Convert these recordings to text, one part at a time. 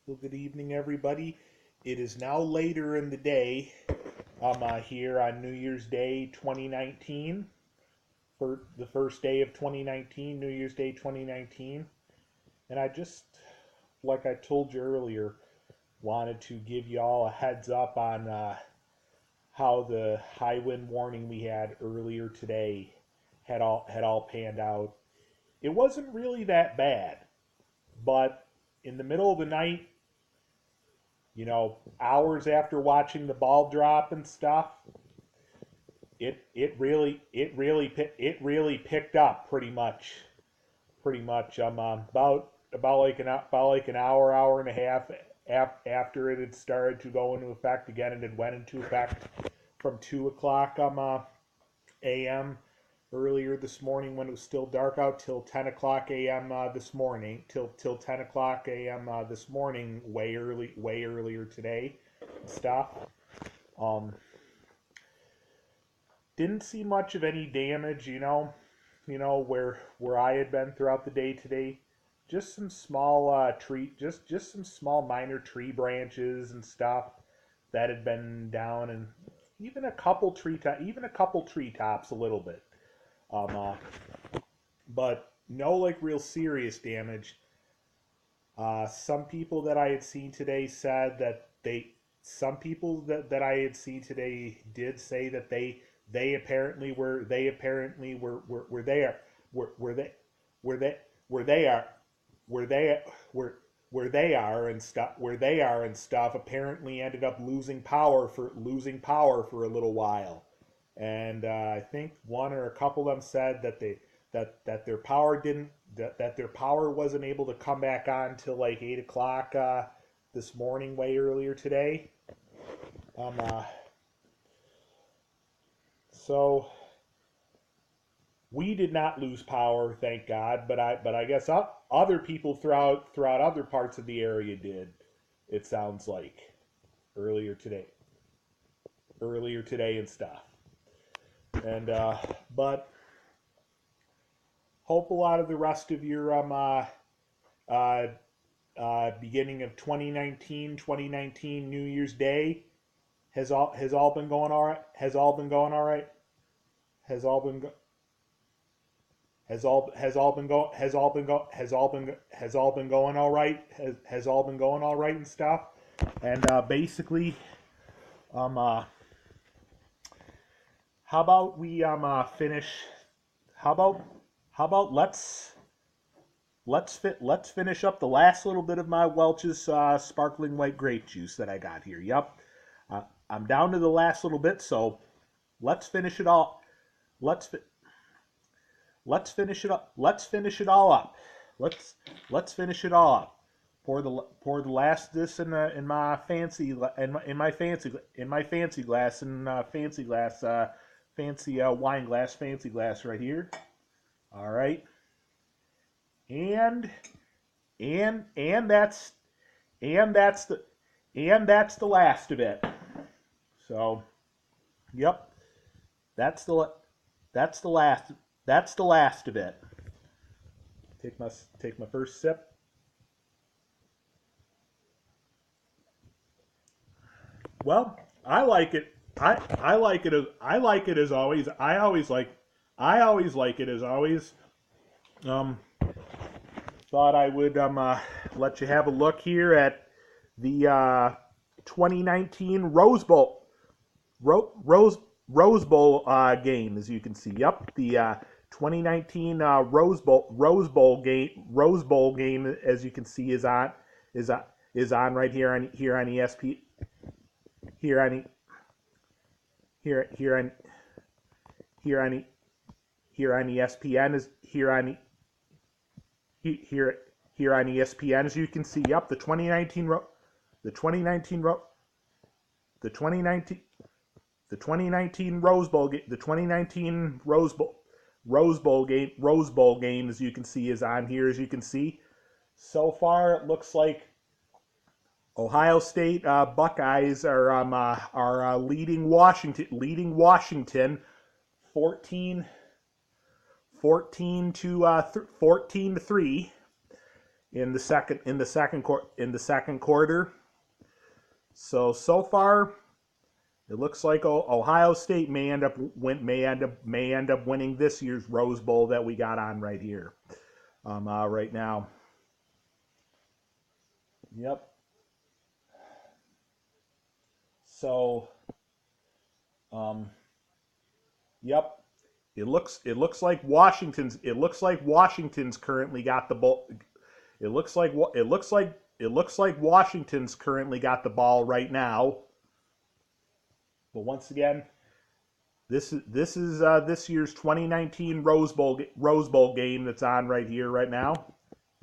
Well, good evening, everybody. It is now later in the day. I'm here on New Year's Day 2019, for the first day of 2019, New Year's Day 2019. And I just, like I told you earlier, wanted to give you all a heads up on how the high wind warning we had earlier today had all panned out. It wasn't really that bad, but in the middle of the night, hours after watching the ball drop and stuff, it really picked up pretty much. About like an hour and a half after it had started to go into effect again, and it went into effect from 2 o'clock a.m. earlier this morning when it was still dark out till 10 o'clock a.m. This morning, till 10 o'clock a.m. This morning, way earlier today, stuff. Um, didn't see much of any damage, where I had been throughout the day today. Just some small just some small minor tree branches and stuff that had been down, and even a couple treetops a little bit. Um, uh, but no like real serious damage. Some people that I had seen today said that some people that I had seen today did say that they apparently were there were they were they were they are where they where they are and stuff apparently ended up losing power for a little while. And I think one or a couple of them said that their power didn't that their power wasn't able to come back on till like 8 o'clock this morning, way earlier today. Um, uh, so we did not lose power, thank God. But I guess other people throughout other parts of the area did. It sounds like earlier today, earlier today and stuff. And but hope a lot of the rest of your uh, beginning of 2019 New Year's Day has all been going all right. Has all been go- has all been going all right. Has all been going all right and stuff. And basically, um, uh, how about we finish? How about how about let's finish up the last little bit of my Welch's sparkling white grape juice that I got here. Yep, I'm down to the last little bit, so let's finish it all. Let's let's finish it up. Let's finish it all up. Let's let's finish it all up. Pour the last of this in my fancy glass and fancy wine glass, fancy glass right here. All right, and and that's the last of it. So, yep, that's the that's the last that's the last of it. Take my first sip. Well, I like it. I like it as always. I always like it as always. Um, thought I would let you have a look here at the 2019 Rose Bowl game, as you can see. Yep, the 2019 Rose Bowl game, as you can see, is on is on right here on ESP here on here here on here on here on ESPN is here here on ESPN, as you can see. Yep, the 2019 the 2019 the 2019 Rose Bowl game, as you can see, is on here. As you can see, so far it looks like Ohio State Buckeyes are leading Washington 14 14 to 3, in the second quarter. So far, it looks like Ohio State may end up winning this year's Rose Bowl that we got on right here, right now. Yep. So, yep. It looks like Washington's currently got the ball. It looks like Washington's currently got the ball right now. But once again, this is this year's 2019 Rose Bowl game that's on right here right now,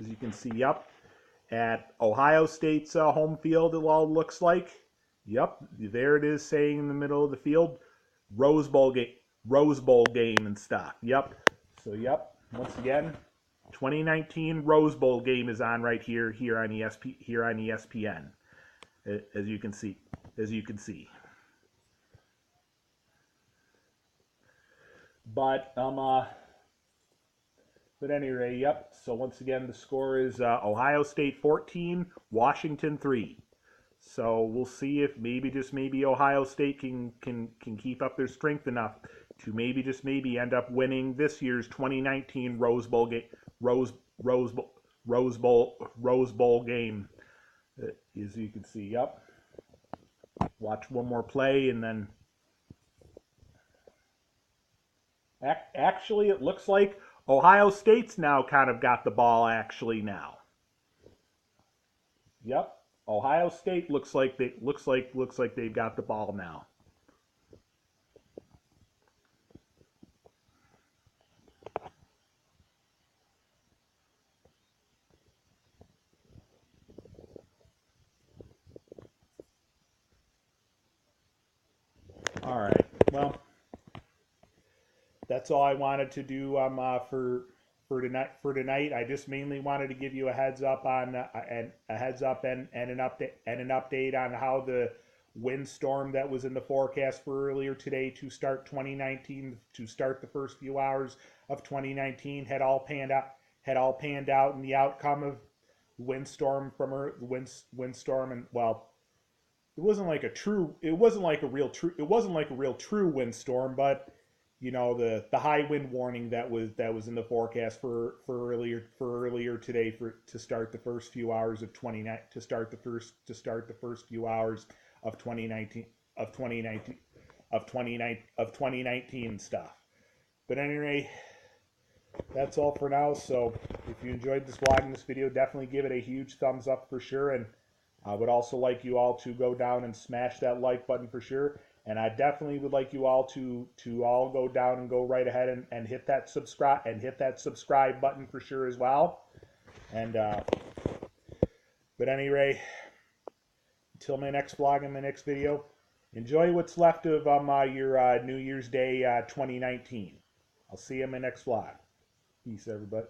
as you can see. Yep, at Ohio State's home field. It all looks like. Yep, there it is, saying in the middle of the field, Rose Bowl game and stuff. Yep. So yep. Once again, 2019 Rose Bowl game is on right here on ESPN, as you can see. But anyway, yep. So once again, the score is Ohio State 14, Washington 3. So we'll see if maybe Ohio State can keep up their strength enough to maybe end up winning this year's 2019 Rose Bowl game. As you can see, yep. Watch one more play and then. Actually, it looks like Ohio State's now kind of got the ball actually now. Yep. Ohio State looks like they've got the ball now. All right. Well, that's all I wanted to do for tonight. I just mainly wanted to give you a heads up on and an update on how the windstorm that was in the forecast for earlier today to start 2019, to start the first few hours of 2019, had all panned out, and the outcome of windstorm and, well, it wasn't like a real true windstorm, but you know, the high wind warning that was in the forecast for earlier today to start the first few hours of 2019 stuff. But anyway, that's all for now. So if you enjoyed this vlog and this video, definitely give it a huge thumbs up for sure. And I would also like you all to go down and smash that like button for sure. And I definitely would like you all to all go down and go right ahead and hit that subscribe button for sure as well. And but anyway, until my next vlog and my next video, enjoy what's left of your New Year's Day 2019. I'll see you in my next vlog. Peace, everybody.